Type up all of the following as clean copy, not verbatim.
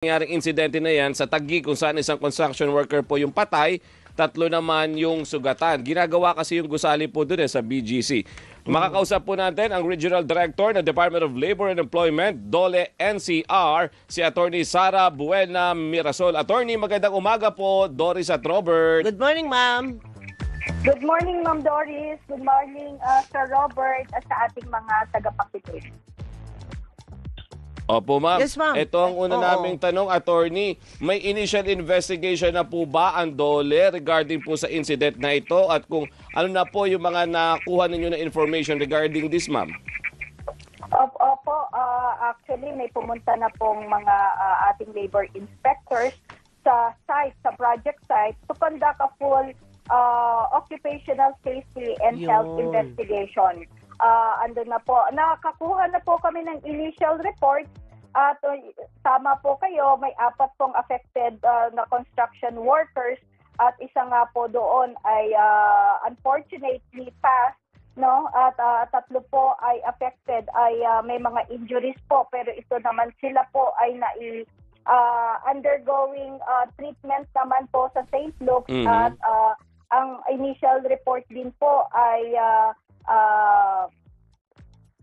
Nangyaring insidente na yan sa Taguig kung saan isang construction worker po yung patay, 3 naman yung sugatan. Ginagawa kasi yung gusali po doon sa BGC. Makakausap po natin ang Regional Director ng Department of Labor and Employment, DOLE NCR, si Attorney Sara Buena Mirasol. Attorney, magandang umaga po, Doris at Robert. Good morning, ma'am. Good morning, Ma'am Doris. Good morning, Sir Robert, at sa ating mga tagapakinig. Opo, ma'am. Yes, ma'am. Ito ang una naming tanong, attorney. May initial investigation na po ba ang DOLE regarding po sa incident na ito? At kung ano na po yung mga nakuha ninyo na information regarding this, ma'am? Opo, actually may pumunta na pong mga ating labor inspectors sa site, sa project site, to conduct a full occupational safety and health investigation. Ando na po. Nakakuha na po kami ng initial report at tama po kayo, may 4 pong affected na construction workers at isa nga po doon ay unfortunately passed, no? At 3 po ay affected, ay may mga injuries po, pero ito naman sila po ay undergoing treatment naman po sa St. Luke's. At ang initial report din po ay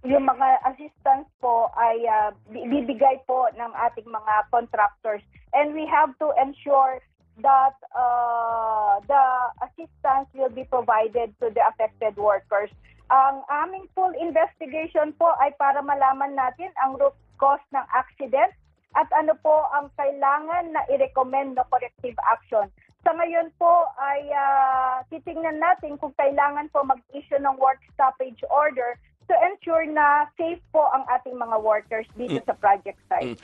yung mga assistance po ay bibigay po ng ating mga contractors. And we have to ensure that the assistance will be provided to the affected workers. Ang aming full investigation po ay para malaman natin ang root cause ng accident at ano po ang kailangan na i-recommend na corrective action. Sa ngayon po ay titingnan natin kung kailangan po mag-issue ng work stoppage order to ensure na safe po ang ating mga workers dito sa project site.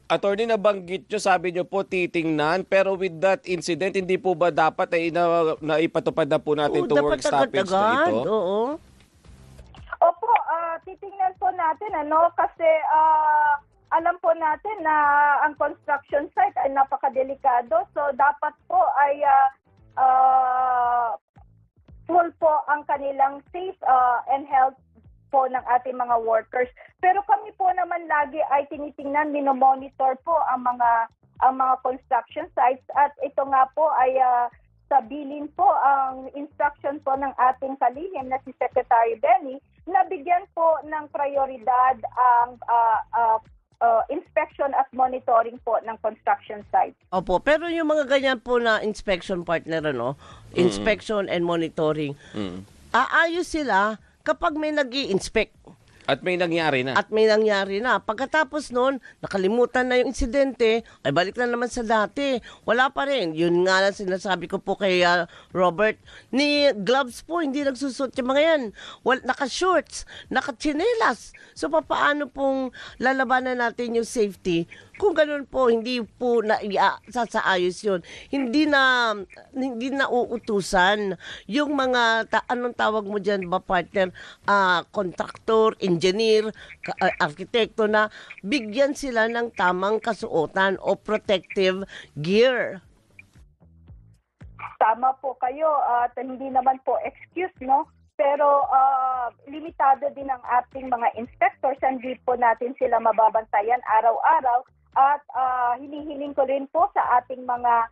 Attorney, nabanggit nyo, sabi nyo po titingnan, pero with that incident, hindi po ba dapat ay naipatupad na po natin itong work stoppage na ito? Oo. Opo, titingnan po natin kasi alam po natin na ang construction site ay napakadelikado, so dapat po ay full po ang kanilang safe and health po ng ating mga workers. Pero kami po naman lagi ay tinitingnan, minomonitor po ang mga construction sites at ito nga po ay sabilin po ang instruction po ng ating kalihim na si Secretary Benny na bigyan po ng prioridad ang inspection at monitoring po ng construction sites. Opo, pero yung mga ganyan po na inspection partner, inspection and monitoring, aayos sila kapag may nag-i-inspect. At may nangyari na. At may nangyari na. Pagkatapos noon, nakalimutan na yung insidente, ay balik na naman sa dati. Wala pa rin. Yun nga lang sinasabi ko po kay Robert, ni gloves po, hindi nagsusot yung mga yan. Naka-shorts, naka-chinelas. So, paano pong lalabanan natin yung safety? Kung ganun po, hindi po sasaayos yun. Hindi na uutusan yung mga, anong tawag mo dyan ba, partner, contractor, engineer, arkitekto na bigyan sila ng tamang kasuotan o protective gear. Tama po kayo at hindi naman po excuse, no? Pero limitado din ang ating mga inspectors, hindi po natin sila mababantayan araw-araw. At hinihiling ko rin po sa ating mga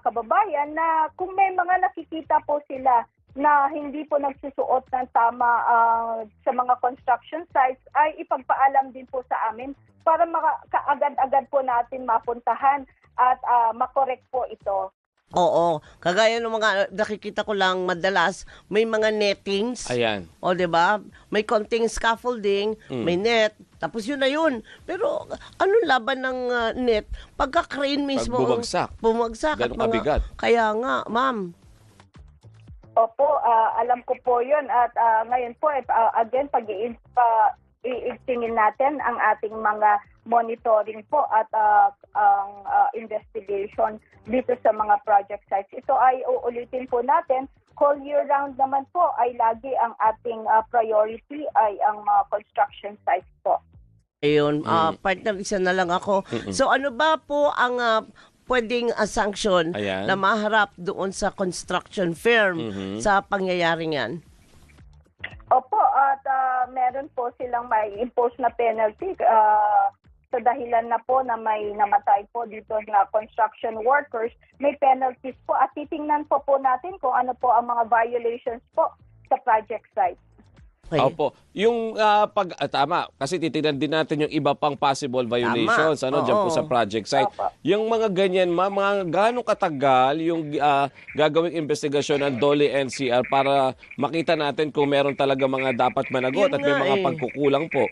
kababayan na kung may mga nakikita po sila na hindi po nagsusuot ng tama sa mga construction sites, ay ipagpaalam din po sa amin para kaagad-agad po natin mapuntahan at makorek po ito. Oo, kagaya ng mga nakikita ko lang madalas, may mga nettings. Ayan. O, 'di ba? May konting scaffolding, may net, tapos yun na yun. Pero anong laban ng net pagka crane mismo bumagsak ganun kabigat. Kaya nga, ma'am. Opo, alam ko po 'yun at ngayon po again iigtingin natin ang ating mga monitoring po at ang investigation dito sa mga project sites. Ito ay uulitin po natin, whole year round naman po ay lagi ang ating priority ay ang mga construction sites po. Ayun, partner, isa na lang ako. So ano ba po ang pwedeng sanction na maharap doon sa construction firm sa pangyayaring yan? Opo, at meron po silang may impose na penalty sa dahilan na po na may namatay po dito na construction workers, may penalties po at titingnan po natin kung ano po ang mga violations po sa project site. Okay. Opo. Yung tama, kasi titingnan din natin yung iba pang possible violations diyan po Oo. sa project site. Opo. Yung mga ganyan, mga gaano katagal yung gagawing investigasyon ng DOLE NCR para makita natin kung meron talaga mga dapat managot Yun at may nga mga eh. pagkukulang po.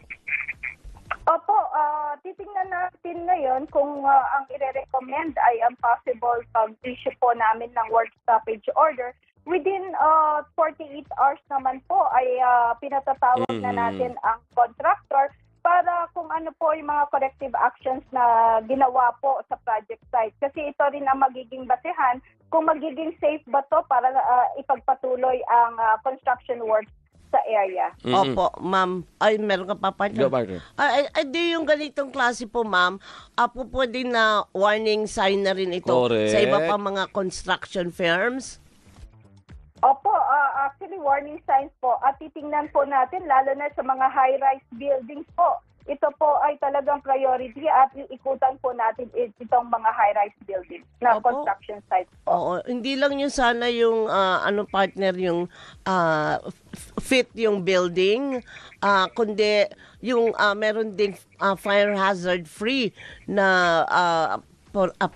Opo, titingnan natin ngayon kung ang ire-recommend ay ang possible pag-issue po namin ng work stoppage order. Within 48 hours naman po ay pinatatawag na natin ang contractor para kung ano po yung mga corrective actions na ginawa po sa project site. Kasi ito rin ang magiging basehan kung magiging safe ba to para ipagpatuloy ang construction works sa area. Opo, ma'am. Ay, meron ka pa, partner? Go, partner. Ay, di yung ganitong klase po, ma'am, po pwede na warning sign na rin ito Correct. sa iba pang mga construction firms? Opo, actually warning signs po at titingnan po natin lalo na sa mga high-rise buildings po. Ito po ay talagang priority at iikutan po natin itong mga high-rise buildings na Opo. construction sites po. Oo, hindi lang yung sana yung partner yung fit yung building, kundi yung meron ding fire hazard free na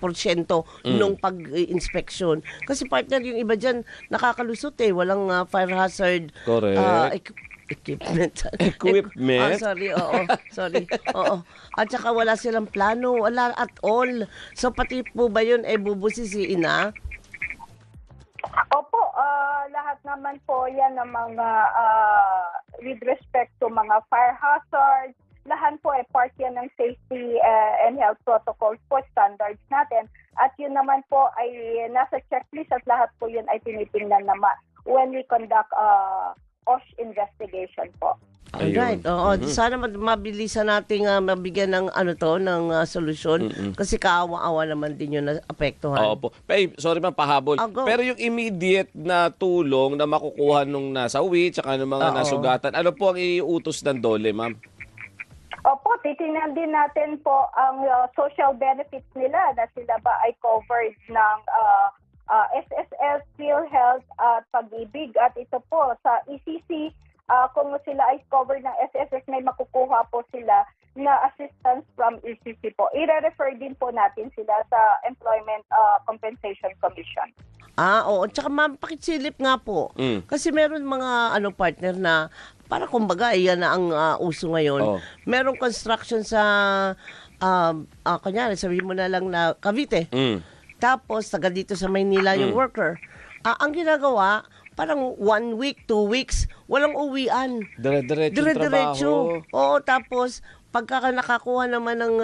porsyento nung pag-inspection. Kasi partner yung iba dyan nakakalusot walang fire hazard Correct. equipment. Equipment? Sorry, sorry. Oo. At saka wala silang plano, wala at all. So pati po ba yun bubusisiin na? Opo, lahat naman po yan ng mga with respect to mga fire hazards, lahat po part yan ng safety and health protocols po, standards natin. At yun naman po ay nasa checklist at lahat po yun ay tinitingnan naman when we conduct OSH investigation po. Alright. Oo, sana mabilisan nating mabigyan ng ng solusyon kasi kaawa-awa naman din yung naapektuhan. Opo. Sorry ma'am, pahabol. Go. Pero yung immediate na tulong na makukuha nung nasawi tsaka ng mga Oo. nasugatan, ano po ang iutos ng DOLE, ma'am? Opo, titingnan din natin po ang social benefits nila na sila ba ay covered ng SSS, PhilHealth at Pag-ibig. At ito po sa ECC, kung sila ay covered ng SSS, may makukuha po sila na assistance from ECC po. I-refer din po natin sila sa Employment Compensation Commission. Oo. Tsaka ma'am, pakisilip nga po. Kasi meron mga partner na para kumbaga, iyan na ang uso ngayon. Oh. Merong construction sa, kanyari, sabihin mo na lang na Cavite. Tapos, taga dito sa Maynila yung worker. Ang ginagawa, parang 1 week, 2 weeks, walang uwian. Dire-diretso Dire-diretso. trabaho. Oo, tapos, pagka nakakuha naman ng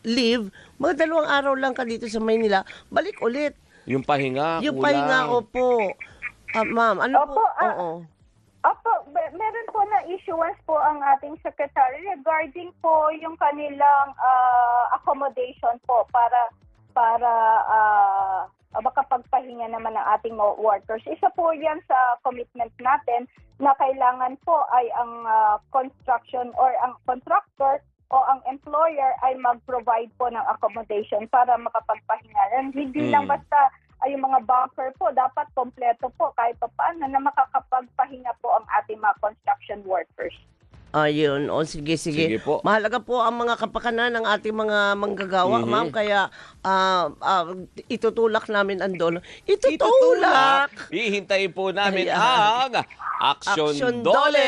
leave, mga 2 araw lang ka dito sa Maynila, balik ulit. Yung pahinga, Yung kulang. pahinga, opo. Ma'am, ano Opo, po? Oo. Opo, meron po na issuance po ang ating secretary regarding po yung kanilang accommodation po para makapagpahinga naman ng ating mga workers. Isa po yan sa commitment natin na kailangan po ay ang construction or ang contractor o ang employer ay mag-provide po ng accommodation para makapagpahinga. And hindi lang basta ay yung mga bunker po, dapat kompleto po kahit pa paano na makakapagpahinga po ang ating mga construction workers. Ayun. O, sige. Sige po. Mahalaga po ang mga kapakanan ng ating mga manggagawa, ma'am. Kaya itutulak namin ang DOLE. Itutulak! Hihintayin po namin Ayan. ang Action Action DOLE!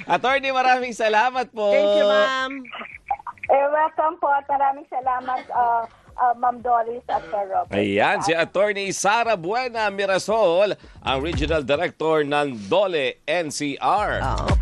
Attorney, maraming salamat po. Thank you, ma'am. Welcome po at maraming salamat Ma'am Doris at Sir Robert. Ayan, si Attorney Sara Buena Mirasol, ang Regional Director ng DOLE NCR. Oo,